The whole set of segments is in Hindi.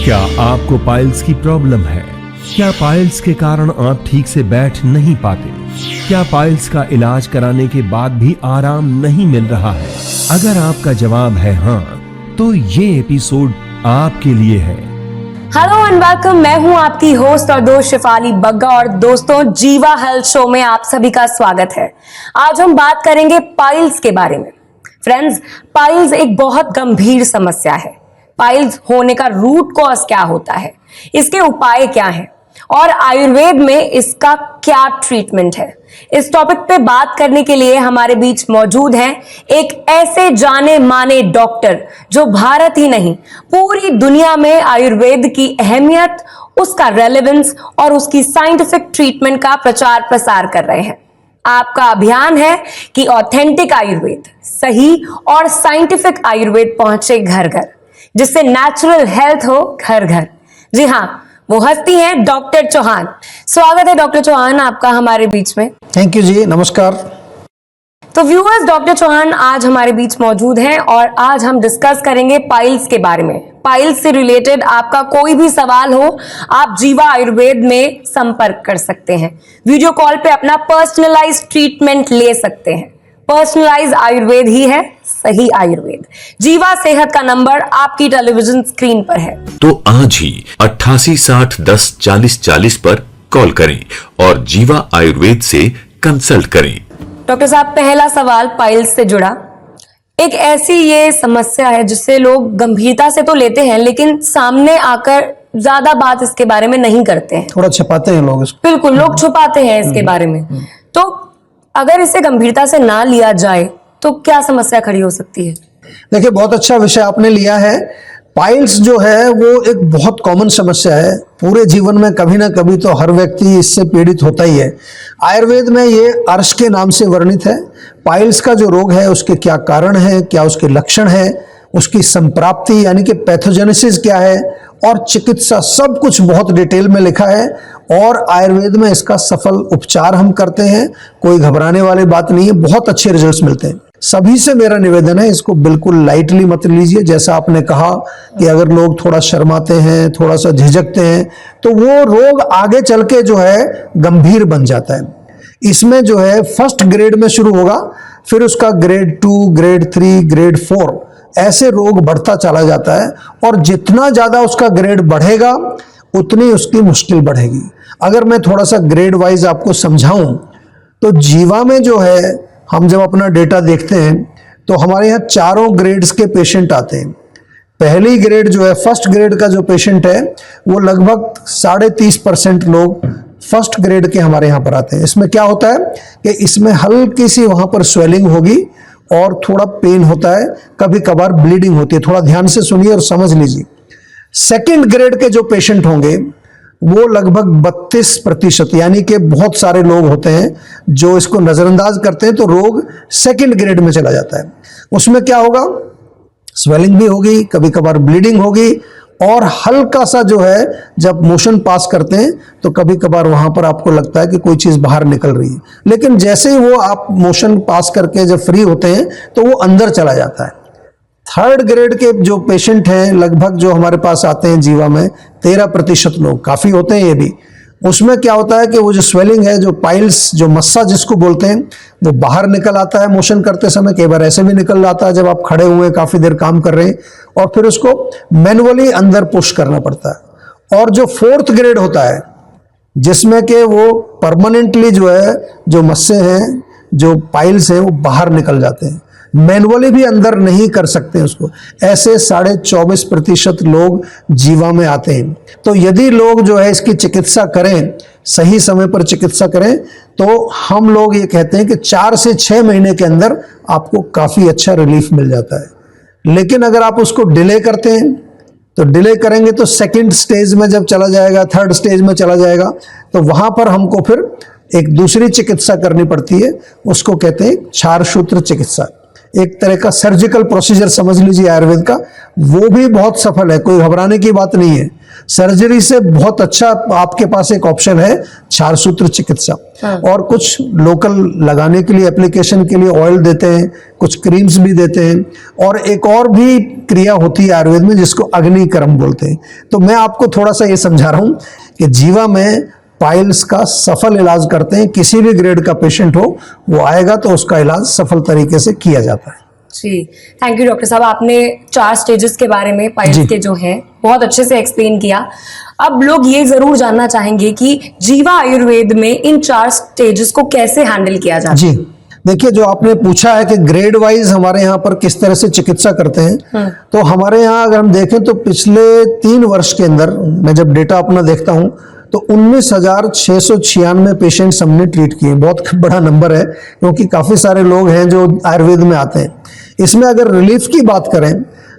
क्या आपको पाइल्स की प्रॉब्लम है? क्या पाइल्स के कारण आप ठीक से बैठ नहीं पाते? क्या पाइल्स का इलाज कराने के बाद भी आराम नहीं मिल रहा है? अगर आपका जवाब है हाँ, तो ये एपिसोड आपके लिए है। हेलो एंड वेलकम, मैं हूं आपकी होस्ट और दोस्त शिफाली बग्गा और दोस्तों जीवा हेल्थ शो में आप सभी का स्वागत है। आज हम बात करेंगे पाइल्स के बारे में। फ्रेंड्स, पाइल्स एक बहुत गंभीर समस्या है। पाइल्स होने का रूट कॉज क्या होता है, इसके उपाय क्या हैं और आयुर्वेद में इसका क्या ट्रीटमेंट है। इस टॉपिक पे बात करने के लिए हमारे बीच मौजूद हैं एक ऐसे जाने माने डॉक्टर जो भारत ही नहीं पूरी दुनिया में आयुर्वेद की अहमियत, उसका रेलेवेंस और उसकी साइंटिफिक ट्रीटमेंट का प्रचार प्रसार कर रहे हैं। आपका अभियान है कि ऑथेंटिक आयुर्वेद, सही और साइंटिफिक आयुर्वेद पहुंचे घर घर, जिससे नेचुरल हेल्थ हो घर घर। जी हाँ, वो हस्ती हैं डॉक्टर चौहान। स्वागत है डॉक्टर चौहान आपका हमारे बीच में। थैंक यू जी, नमस्कार। तो व्यूअर्स, डॉक्टर चौहान आज हमारे बीच मौजूद हैं और आज हम डिस्कस करेंगे पाइल्स के बारे में। पाइल्स से रिलेटेड आपका कोई भी सवाल हो, आप जीवा आयुर्वेद में संपर्क कर सकते हैं। वीडियो कॉल पे अपना पर्सनलाइज ट्रीटमेंट ले सकते हैं। पर्सनलाइज आयुर्वेद ही है सही आयुर्वेद। जीवा सेहत का नंबर आपकी टेलीविजन स्क्रीन पर है। तो आज ही 88 60 10 40 40 पर कॉल करें और जीवा आयुर्वेद से कंसल्ट करें। डॉक्टर साहब, पहला सवाल पाइल्स से जुड़ा। एक ऐसी ये समस्या है जिससे लोग गंभीरता से तो लेते हैं, लेकिन सामने आकर ज्यादा बात इसके बारे में नहीं करते हैं। थोड़ा छुपाते हैं लोग इसको। बिल्कुल, लोग छुपाते हैं इसके बारे में। तो अगर इसे गंभीरता से ना लिया जाए तो क्या समस्या खड़ी हो सकती है? देखिए, बहुत अच्छा विषय आपने लिया है। पाइल्स जो है वो एक बहुत कॉमन समस्या है। पूरे जीवन में कभी ना कभी तो हर व्यक्ति इससे पीड़ित होता ही है। आयुर्वेद में ये अर्श के नाम से वर्णित है। पाइल्स का जो रोग है उसके क्या कारण है, क्या उसके लक्षण है, उसकी संप्राप्ति यानी कि पैथोजेनेसिस क्या है और चिकित्सा, सब कुछ बहुत डिटेल में लिखा है और आयुर्वेद में इसका सफल उपचार हम करते हैं। कोई घबराने वाली बात नहीं है, बहुत अच्छे रिजल्ट्स मिलते हैं। सभी से मेरा निवेदन है, इसको बिल्कुल लाइटली मत लीजिए। जैसा आपने कहा कि अगर लोग थोड़ा शर्माते हैं, थोड़ा सा झिझकते हैं, तो वो रोग आगे चल के जो है गंभीर बन जाता है। इसमें जो है फर्स्ट ग्रेड में शुरू होगा, फिर उसका ग्रेड 2, ग्रेड 3, ग्रेड 4 ऐसे रोग बढ़ता चला जाता है और जितना ज्यादा उसका ग्रेड बढ़ेगा उतनी उसकी मुश्किल बढ़ेगी। अगर मैं थोड़ा सा ग्रेड वाइज आपको समझाऊं तो जीवा में जो है हम जब अपना डेटा देखते हैं तो हमारे यहाँ चारों ग्रेड्स के पेशेंट आते हैं। पहली ग्रेड जो है, फर्स्ट ग्रेड का जो पेशेंट है, वो लगभग 30.5% लोग फर्स्ट ग्रेड के हमारे यहाँ पर आते हैं। इसमें क्या होता है कि इसमें हल्की सी वहां पर स्वेलिंग होगी और थोड़ा पेन होता है, कभी कभार ब्लीडिंग होती है। थोड़ा ध्यान से सुनिए और समझ लीजिए। सेकेंड ग्रेड के जो पेशेंट होंगे वो लगभग 32% यानी कि बहुत सारे लोग होते हैं जो इसको नजरअंदाज करते हैं, तो रोग सेकंड ग्रेड में चला जाता है। उसमें क्या होगा, स्वेलिंग भी होगी, कभी कभार ब्लीडिंग होगी और हल्का सा जो है जब मोशन पास करते हैं तो कभी कभार वहां पर आपको लगता है कि कोई चीज बाहर निकल रही है, लेकिन जैसे ही वो आप मोशन पास करके जब फ्री होते हैं तो वो अंदर चला जाता है। थर्ड ग्रेड के जो पेशेंट हैं, लगभग जो हमारे पास आते हैं जीवा में 13% लोग, काफी होते हैं ये भी। उसमें क्या होता है कि वो जो स्वेलिंग है, जो पाइल्स, जो मस्सा जिसको बोलते हैं, वो बाहर निकल आता है मोशन करते समय। कई बार ऐसे भी निकल जाता है जब आप खड़े हुए काफी देर काम कर रहे हैं और फिर उसको मैनुअली अंदर पुश करना पड़ता है। और जो फोर्थ ग्रेड होता है जिसमें कि वो परमानेंटली जो है, जो मस्से हैं, जो पाइल्स हैं, वो बाहर निकल जाते हैं, मैनुअली भी अंदर नहीं कर सकते उसको। ऐसे 24.5% लोग जीवा में आते हैं। तो यदि लोग जो है इसकी चिकित्सा करें, सही समय पर चिकित्सा करें, तो हम लोग ये कहते हैं कि 4 से 6 महीने के अंदर आपको काफी अच्छा रिलीफ मिल जाता है। लेकिन अगर आप उसको डिले करते हैं तो डिले करेंगे तो सेकंड स्टेज में जब चला जाएगा, थर्ड स्टेज में चला जाएगा, तो वहां पर हमको फिर एक दूसरी चिकित्सा करनी पड़ती है। उसको कहते हैं क्षारसूत्र चिकित्सा। एक तरह का सर्जिकल प्रोसीजर समझ लीजिए आयुर्वेद का, वो भी बहुत सफल है, कोई घबराने की बात नहीं है। सर्जरी से बहुत अच्छा आपके पास एक ऑप्शन है क्षार सूत्र चिकित्सा। और कुछ लोकल लगाने के लिए, एप्लीकेशन के लिए ऑयल देते हैं, कुछ क्रीम्स भी देते हैं, और एक और भी क्रिया होती है आयुर्वेद में जिसको अग्निकर्म बोलते हैं। तो मैं आपको थोड़ा सा ये समझा रहा हूं कि जीवा में पाइल्स का सफल इलाज करते हैं। किसी भी ग्रेड का पेशेंट हो, वो आएगा तो उसका इलाज सफल तरीके से किया जाता है। जी, थैंक यू डॉक्टर साहब। आपने 4 स्टेजेस के बारे में पाइल्स के जो हैं बहुत अच्छे से एक्सप्लेन किया। अब लोग ये जरूर जानना चाहेंगे कि जीवा आयुर्वेद में इन 4 स्टेजेस को कैसे हैंडल किया जाता है। जी देखिए, जो आपने पूछा है कि ग्रेड वाइज हमारे यहाँ पर किस तरह से चिकित्सा करते हैं, तो हमारे यहाँ अगर हम देखें तो पिछले 3 वर्ष के अंदर मैं जब डेटा अपना देखता हूँ तो 19,696 पेशेंट्स हमने ट्रीट किए। बहुत बड़ा नंबर है, क्योंकि काफ़ी सारे लोग हैं जो आयुर्वेद में आते हैं। इसमें अगर रिलीफ की बात करें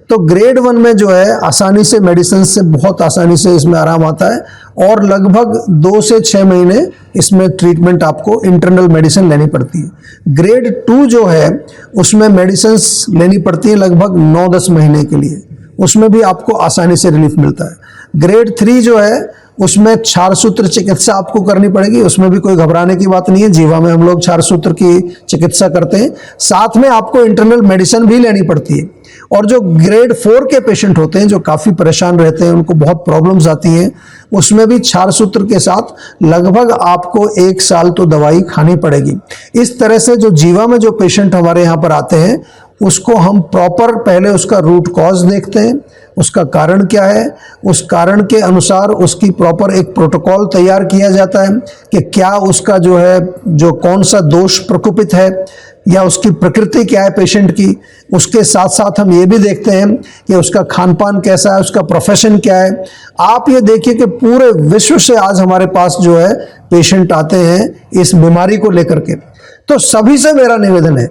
तो ग्रेड 1 में जो है आसानी से मेडिसिन से बहुत आसानी से इसमें आराम आता है, और लगभग 2 से 6 महीने इसमें ट्रीटमेंट आपको इंटरनल मेडिसिन लेनी पड़ती है। ग्रेड 2 जो है उसमें मेडिसिन लेनी पड़ती है लगभग 9-10 महीने के लिए, उसमें भी आपको आसानी से रिलीफ मिलता है। ग्रेड 3 जो है उसमें क्षार सूत्र चिकित्सा आपको करनी पड़ेगी, उसमें भी कोई घबराने की बात नहीं है। जीवा में हम लोग क्षार सूत्र की चिकित्सा करते हैं, साथ में आपको इंटरनल मेडिसिन भी लेनी पड़ती है। और जो ग्रेड 4 के पेशेंट होते हैं जो काफ़ी परेशान रहते हैं, उनको बहुत प्रॉब्लम्स आती हैं, उसमें भी क्षार सूत्र के साथ लगभग आपको 1 साल तो दवाई खानी पड़ेगी। इस तरह से जो जीवा में जो पेशेंट हमारे यहाँ पर आते हैं उसको हम प्रॉपर पहले उसका रूट कॉज देखते हैं, उसका कारण क्या है, उस कारण के अनुसार उसकी प्रॉपर एक प्रोटोकॉल तैयार किया जाता है कि क्या उसका जो है जो कौन सा दोष प्रकोपित है या उसकी प्रकृति क्या है पेशेंट की। उसके साथ साथ हम ये भी देखते हैं कि उसका खान पान कैसा है, उसका प्रोफेशन क्या है। आप ये देखिए कि पूरे विश्व से आज हमारे पास जो है पेशेंट आते हैं इस बीमारी को लेकर के। तो सभी से मेरा निवेदन है,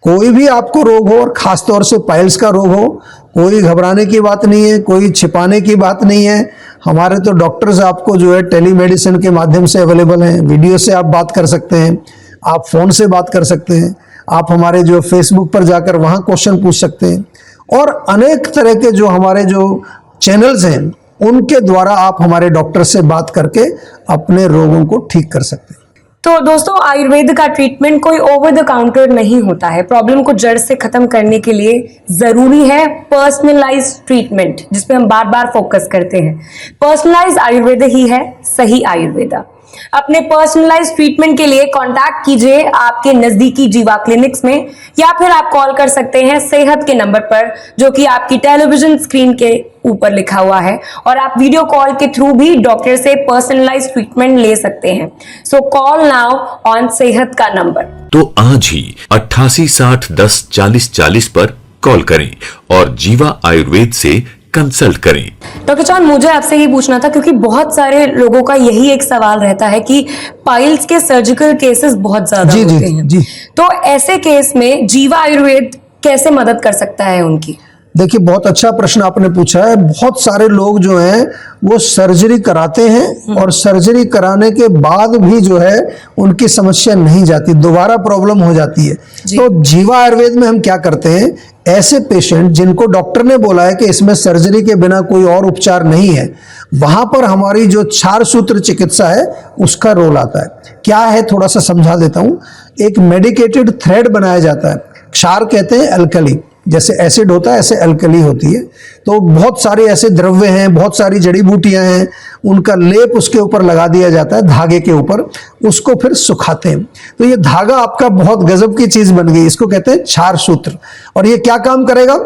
कोई भी आपको रोग हो और खास तौर से पाइल्स का रोग हो, कोई घबराने की बात नहीं है, कोई छिपाने की बात नहीं है। हमारे तो डॉक्टर्स आपको जो है टेलीमेडिसिन के माध्यम से अवेलेबल हैं, वीडियो से आप बात कर सकते हैं, आप फ़ोन से बात कर सकते हैं, आप हमारे जो फेसबुक पर जाकर वहाँ क्वेश्चन पूछ सकते हैं, और अनेक तरह के जो हमारे जो चैनल्स हैं उनके द्वारा आप हमारे डॉक्टर से बात करके अपने रोगों को ठीक कर सकते हैं। तो दोस्तों, आयुर्वेद का ट्रीटमेंट कोई ओवर द काउंटर नहीं होता है। प्रॉब्लम को जड़ से खत्म करने के लिए जरूरी है पर्सनलाइज ट्रीटमेंट, जिसपे हम बार बार फोकस करते हैं। पर्सनलाइज आयुर्वेद ही है सही आयुर्वेदा। अपने पर्सनलाइज ट्रीटमेंट के लिए कांटेक्ट कीजिए आपके नजदीकी जीवा क्लिनिक्स में, या फिर आप कॉल कर सकते हैं सेहत के नंबर पर जो कि आपकी टेलीविजन स्क्रीन के ऊपर लिखा हुआ है, और आप वीडियो कॉल के थ्रू भी डॉक्टर से पर्सनलाइज ट्रीटमेंट ले सकते हैं। सो कॉल नाउ ऑन सेहत का नंबर। तो आज ही 88 60 10 40 40 पर कॉल करें और जीवा आयुर्वेद से कंसल्ट करें। डॉक्टर चांद, मुझे आपसे ये पूछना था, क्योंकि बहुत सारे लोगों का यही एक सवाल रहता है कि पाइल्स के सर्जिकल केसेस बहुत ज्यादा होते हैं। जी। तो ऐसे केस में जीवा आयुर्वेद कैसे मदद कर सकता है उनकी? देखिए, बहुत अच्छा प्रश्न आपने पूछा है। बहुत सारे लोग जो हैं वो सर्जरी कराते हैं और सर्जरी कराने के बाद भी जो है उनकी समस्या नहीं जाती, दोबारा प्रॉब्लम हो जाती है। तो जीवा आयुर्वेद में हम क्या करते हैं, ऐसे पेशेंट जिनको डॉक्टर ने बोला है कि इसमें सर्जरी के बिना कोई और उपचार नहीं है, वहां पर हमारी जो क्षार सूत्र चिकित्सा है उसका रोल आता है। क्या है, थोड़ा सा समझा देता हूं। एक मेडिकेटेड थ्रेड बनाया जाता है, क्षार कहते हैं अल्कली, जैसे एसिड होता है ऐसे अल्कली होती है। तो बहुत सारे ऐसे द्रव्य हैं, बहुत सारी जड़ी बूटियां हैं, उनका लेप उसके ऊपर लगा दिया जाता है धागे के ऊपर, उसको फिर सुखाते हैं। तो ये धागा आपका बहुत गजब की चीज बन गई, इसको कहते हैं क्षार सूत्र। और ये क्या काम करेगा,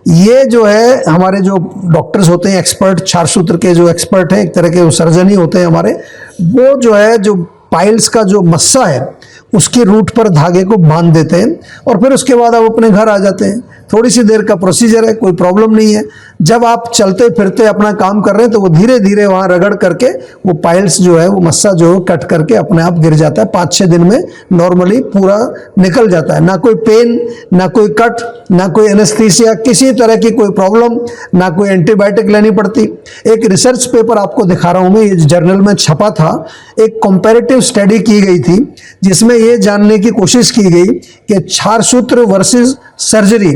ये जो है हमारे जो डॉक्टर्स होते हैं एक्सपर्ट, क्षार सूत्र के जो एक्सपर्ट हैं, एक तरह के सर्जन ही होते हैं हमारे, वो जो है जो पाइल्स का जो मस्सा है उसके रूट पर धागे को बांध देते हैं और फिर उसके बाद आप अपने घर आ जाते हैं। थोड़ी सी देर का प्रोसीजर है, कोई प्रॉब्लम नहीं है। जब आप चलते फिरते अपना काम कर रहे हैं तो वो धीरे धीरे वहां रगड़ करके वो पाइल्स जो है, वो मस्सा जो है कट करके अपने आप गिर जाता है। 5-6 दिन में नॉर्मली पूरा निकल जाता है। ना कोई पेन, ना कोई कट, ना कोई एनेस्थीसिया, किसी तरह की कोई प्रॉब्लम, ना कोई एंटीबायोटिक लेनी पड़ती। एक रिसर्च पेपर आपको दिखा रहा हूं मैं, ये जर्नल में छपा था। एक कंपैरेटिव स्टडी की गई थी जिसमें ये जानने की कोशिश की गई कि क्षारसूत्र वर्सेस सर्जरी,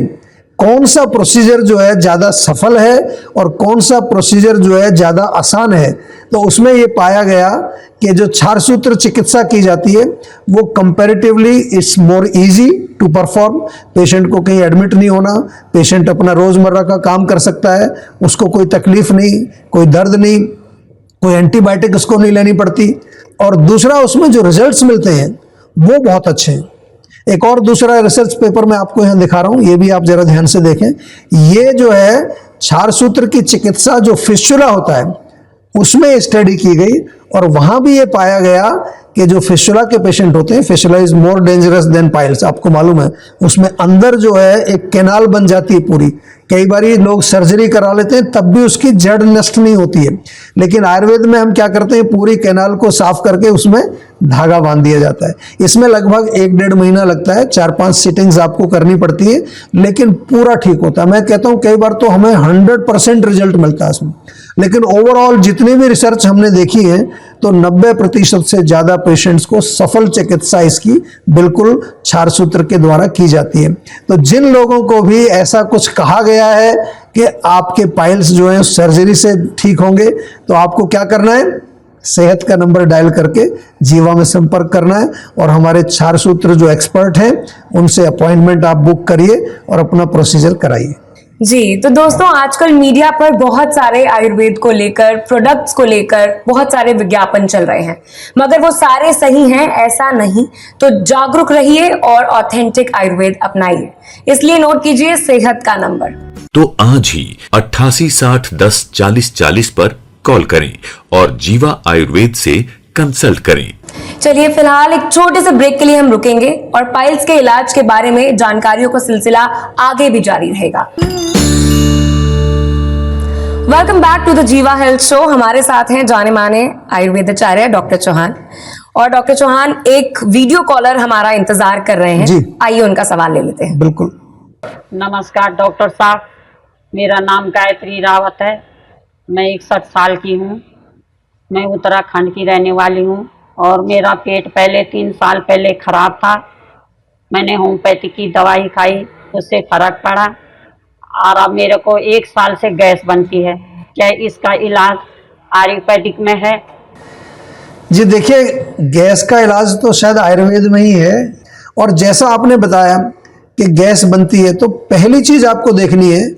कौन सा प्रोसीजर जो है ज्यादा सफल है और कौन सा प्रोसीजर जो है ज्यादा आसान है। तो उसमें ये पाया गया कि जो क्षारसूत्र चिकित्सा की जाती है वो comparatively it's more easy to perform. Patient को कहीं एडमिट नहीं होना, पेशेंट अपना रोजमर्रा का काम कर सकता है, उसको कोई तकलीफ नहीं, कोई दर्द नहीं, कोई एंटीबायोटिक उसको नहीं लेनी पड़ती। और दूसरा उसमें जो रिजल्ट्स मिलते हैं वो बहुत अच्छे हैं। एक और दूसरा रिसर्च पेपर मैं आपको यहां दिखा रहा हूं, ये भी आप जरा ध्यान से देखें। ये जो है क्षारसूत्र की चिकित्सा जो फिस्टुला होता है उसमें स्टडी की गई और वहां भी ये पाया गया कि जो फिस्टुला के पेशेंट होते हैं, fistula is more dangerous than piles, आपको मालूम है। उसमें अंदर जो है एक कैनाल बन जाती है पूरी। कई बार लोग सर्जरी करा लेते हैं तब भी उसकी जड़ नष्ट नहीं होती है, लेकिन आयुर्वेद में हम क्या करते हैं, पूरी कैनाल को साफ करके उसमें धागा बांध दिया जाता है। इसमें लगभग 1-1.5 महीना लगता है, 4-5 सिटिंग्स आपको करनी पड़ती है, लेकिन पूरा ठीक होता है। मैं कहता हूं कई बार तो हमें 100% रिजल्ट मिलता है इसमें। लेकिन ओवरऑल जितनी भी रिसर्च हमने देखी है तो 90% से ज्यादा पेशेंट्स को सफल चिकित्सा इसकी बिल्कुल क्षारसूत्र के द्वारा की जाती है। तो जिन लोगों को भी ऐसा कुछ कहा गया है कि आपके पाइल्स जो हैं सर्जरी से ठीक होंगे, तो आपको क्या करना है, सेहत का नंबर डायल करके जीवा में संपर्क करना है और हमारे क्षारसूत्र जो एक्सपर्ट हैं उनसे अपॉइंटमेंट आप बुक करिए और अपना प्रोसीजर कराइए। जी, तो दोस्तों आजकल मीडिया पर बहुत सारे आयुर्वेद को लेकर, प्रोडक्ट्स को लेकर बहुत सारे विज्ञापन चल रहे हैं, मगर वो सारे सही हैं ऐसा नहीं। तो जागरूक रहिए और ऑथेंटिक आयुर्वेद अपनाइए। इसलिए नोट कीजिए सेहत का नंबर। तो आज ही 88 60 10 40 40 पर कॉल करें और जीवा आयुर्वेद से कंसल्ट करें। चलिए फिलहाल एक छोटे से ब्रेक के लिए हम रुकेंगे और पाइल्स के इलाज के बारे में जानकारियों का सिलसिला आगे भी जारी रहेगा। वेलकम बैक टू द जीवा हेल्थ शो। हमारे साथ हैं जाने माने आयुर्वेदाचार्य डॉक्टर चौहान। और डॉक्टर चौहान, एक वीडियो कॉलर हमारा इंतजार कर रहे हैं, आइए उनका सवाल ले लेते हैं। बिल्कुल। नमस्कार डॉक्टर साहब, मेरा नाम गायत्री रावत है। मैं 61 साल की हूँ। मैं उत्तराखंड की रहने वाली हूँ और मेरा पेट पहले 3 साल पहले खराब था। मैंने होम्योपैथी की दवाई खाई, उससे फर्क पड़ा और अब मेरे को 1 साल से गैस बनती है। क्या इसका इलाज आयुर्वेदिक में है? जी देखिए, गैस का इलाज तो शायद आयुर्वेद में ही है। और जैसा आपने बताया कि गैस बनती है, तो पहली चीज आपको देखनी है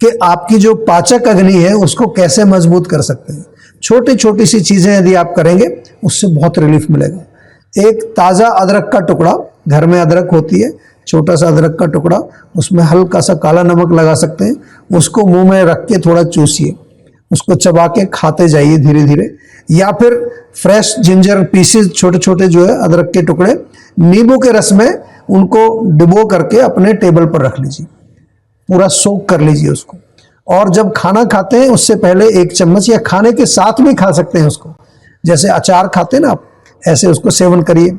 कि आपकी जो पाचक अग्नि है उसको कैसे मजबूत कर सकते हैं। छोटी छोटी सी चीजें यदि आप करेंगे उससे बहुत रिलीफ मिलेगा। एक ताज़ा अदरक का टुकड़ा, घर में अदरक होती है, छोटा सा अदरक का टुकड़ा, उसमें हल्का सा काला नमक लगा सकते हैं, उसको मुंह में रख के थोड़ा चूसिए, उसको चबा के खाते जाइए धीरे धीरे। या फिर फ्रेश जिंजर पीसेस, छोटे छोटे जो है अदरक के टुकड़े, नींबू के रस में उनको डिबो करके अपने टेबल पर रख लीजिए, पूरा सोक कर लीजिए उसको। और जब खाना खाते हैं उससे पहले 1 चम्मच, या खाने के साथ भी खा सकते हैं उसको, जैसे अचार खाते हैं ना आप, ऐसे उसको सेवन करिए।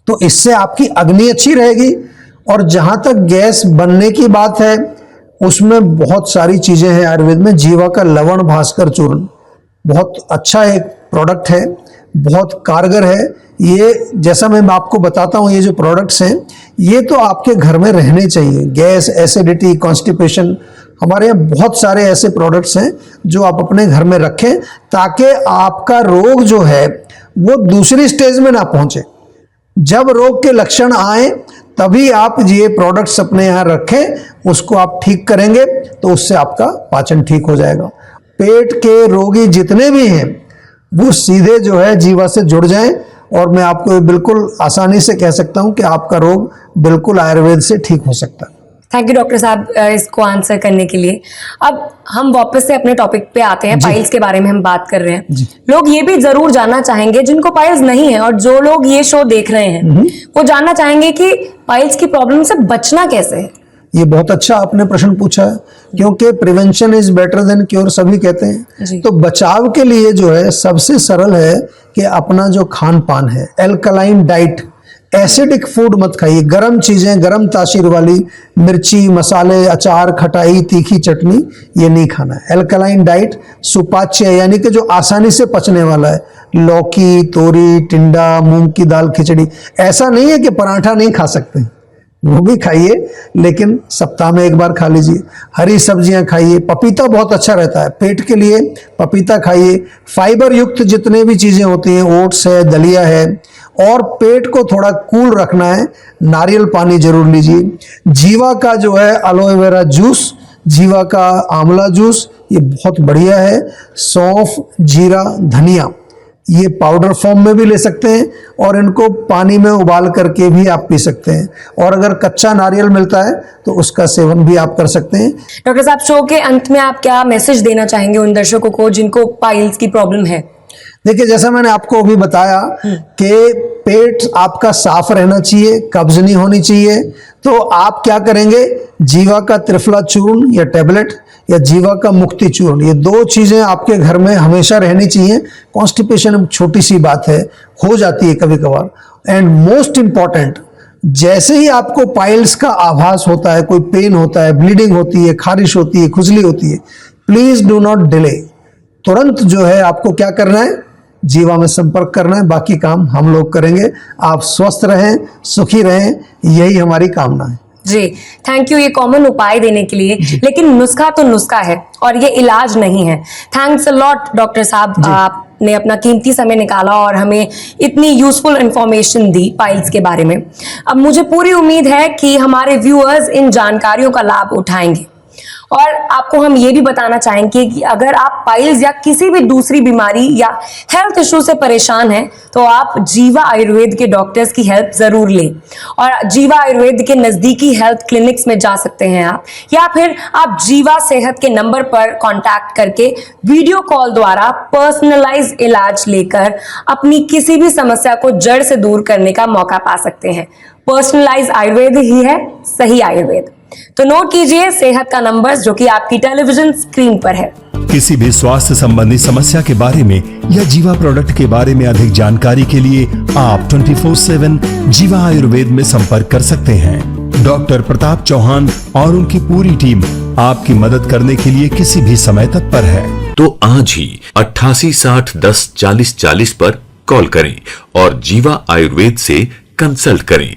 तो इससे आपकी अग्नि अच्छी रहेगी। और जहां तक गैस बनने की बात है, उसमें बहुत सारी चीजें हैं आयुर्वेद में। जीवा का लवण भास्कर चूर्ण बहुत अच्छा एक प्रोडक्ट है, बहुत कारगर है। ये जैसा मैं आपको बताता हूँ, ये जो प्रोडक्ट्स हैं ये तो आपके घर में रहने चाहिए। गैस, एसिडिटी, कॉन्स्टिपेशन, हमारे यहाँ बहुत सारे ऐसे प्रोडक्ट्स हैं जो आप अपने घर में रखें ताकि आपका रोग जो है वो दूसरी स्टेज में ना पहुंचे। जब रोग के लक्षण आए तभी आप ये प्रोडक्ट्स अपने यहाँ रखें, उसको आप ठीक करेंगे तो उससे आपका पाचन ठीक हो जाएगा। पेट के रोगी जितने भी हैं वो सीधे जो है जीवा से जुड़ जाएं और मैं आपको बिल्कुल आसानी से कह सकता हूं कि आपका रोग बिल्कुल आयुर्वेद से ठीक हो सकता है। थैंक यू डॉक्टर साहब इसको आंसर करने के लिए। अब हम वापस से अपने टॉपिक पे आते हैं, पाइल्स के बारे में हम बात कर रहे हैं। लोग ये भी जरूर जानना चाहेंगे जिनको पाइल्स नहीं है, और जो लोग ये शो देख रहे हैं वो जानना चाहेंगे कि पाइल्स की प्रॉब्लम से बचना कैसे है। ये बहुत अच्छा आपने प्रश्न पूछा है, क्योंकि prevention is better than cure सभी कहते जी। हैं। तो बचाव के लिए जो है सबसे सरल है कि अपना जो खान पान है, एल्कलाइन डाइट, एसिडिक फूड मत खाइए, गर्म चीजें, गर्म तासीर वाली मिर्ची, मसाले, अचार, खटाई, तीखी चटनी, ये नहीं खाना है। एल्कलाइन डाइट, सुपाच्य यानी कि जो आसानी से पचने वाला है, लौकी, तोरी, टिंडा, मूंग की दाल, खिचड़ी। ऐसा नहीं है कि पराठा नहीं खा सकते, वो भी खाइए, लेकिन सप्ताह में एक बार खा लीजिए। हरी सब्जियां खाइए, पपीता बहुत अच्छा रहता है पेट के लिए, पपीता खाइए। फाइबर युक्त जितने भी चीजें होती हैं, ओट्स है, दलिया है। और पेट को थोड़ा कूल रखना है, नारियल पानी जरूर लीजिए। जीवा का जो है एलोवेरा जूस, जीवा का आंवला जूस, ये बहुत बढ़िया है। सौंफ, जीरा, धनिया, ये पाउडर फॉर्म में भी ले सकते हैं और इनको पानी में उबाल करके भी आप पी सकते हैं। और अगर कच्चा नारियल मिलता है तो उसका सेवन भी आप कर सकते हैं। डॉक्टर साहब, शो के अंत में आप क्या मैसेज देना चाहेंगे उन दर्शकों को जिनको पाइल्स की प्रॉब्लम है? देखिए, जैसा मैंने आपको अभी बताया कि पेट आपका साफ रहना चाहिए, कब्ज नहीं होनी चाहिए, तो आप क्या करेंगे, जीवा का त्रिफला चूर्ण या टेबलेट या जीवा का मुक्ति चूर्ण, ये दो चीजें आपके घर में हमेशा रहनी चाहिए। कॉन्स्टिपेशन छोटी सी बात है, हो जाती है कभी कभार। एंड मोस्ट इंपॉर्टेंट, जैसे ही आपको पाइल्स का आभास होता है, कोई पेन होता है, ब्लीडिंग होती है, खारिश होती है, खुजली होती है, प्लीज डू नॉट डिले। तुरंत जो है आपको क्या करना है, जीवा में संपर्क करना है, बाकी काम हम लोग करेंगे। आप स्वस्थ रहें, सुखी रहें, यही हमारी कामना है। जी, थैंक यू ये कॉमन उपाय देने के लिए। लेकिन नुस्खा तो नुस्खा है और ये इलाज नहीं है। थैंक्स अ लॉट डॉक्टर साहब, आपने अपना कीमती समय निकाला और हमें इतनी यूजफुल इंफॉर्मेशन दी पाइल्स के बारे में। अब मुझे पूरी उम्मीद है कि हमारे व्यूअर्स इन जानकारियों का लाभ उठाएंगे। और आपको हम ये भी बताना चाहेंगे कि अगर आप पाइल्स या किसी भी दूसरी बीमारी या हेल्थ इशू से परेशान हैं तो आप जीवा आयुर्वेद के डॉक्टर्स की हेल्प जरूर लें। और जीवा आयुर्वेद के नजदीकी हेल्थ क्लिनिक्स में जा सकते हैं आप, या फिर आप जीवा सेहत के नंबर पर कांटेक्ट करके वीडियो कॉल द्वारा पर्सनलाइज इलाज लेकर अपनी किसी भी समस्या को जड़ से दूर करने का मौका पा सकते हैं। पर्सनलाइज आयुर्वेद ही है सही आयुर्वेद। तो नोट कीजिए सेहत का नंबर जो कि आपकी टेलीविजन स्क्रीन पर है। किसी भी स्वास्थ्य संबंधी समस्या के बारे में या जीवा प्रोडक्ट के बारे में अधिक जानकारी के लिए आप 24/7 जीवा आयुर्वेद में संपर्क कर सकते हैं। डॉक्टर प्रताप चौहान और उनकी पूरी टीम आपकी मदद करने के लिए किसी भी समय तत्पर है। तो आज ही 88 60 10 40 40 पर कॉल करें और जीवा आयुर्वेद से कंसल्ट करें।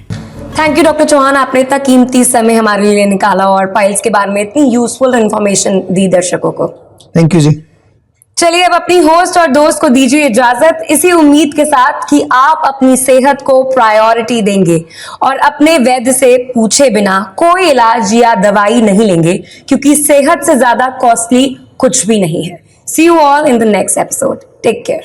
थैंक यू डॉक्टर चौहान, आपने इतना कीमती समय हमारे लिए निकाला और पाइल्स के बारे में इतनी यूजफुल इंफॉर्मेशन दी दर्शकों को। थैंक यू जी। चलिए अब अपनी होस्ट और दोस्त को दीजिए इजाजत, इसी उम्मीद के साथ कि आप अपनी सेहत को प्रायोरिटी देंगे और अपने वैद्य से पूछे बिना कोई इलाज या दवाई नहीं लेंगे, क्योंकि सेहत से ज्यादा कॉस्टली कुछ भी नहीं है। See you all in the next episode. Take care.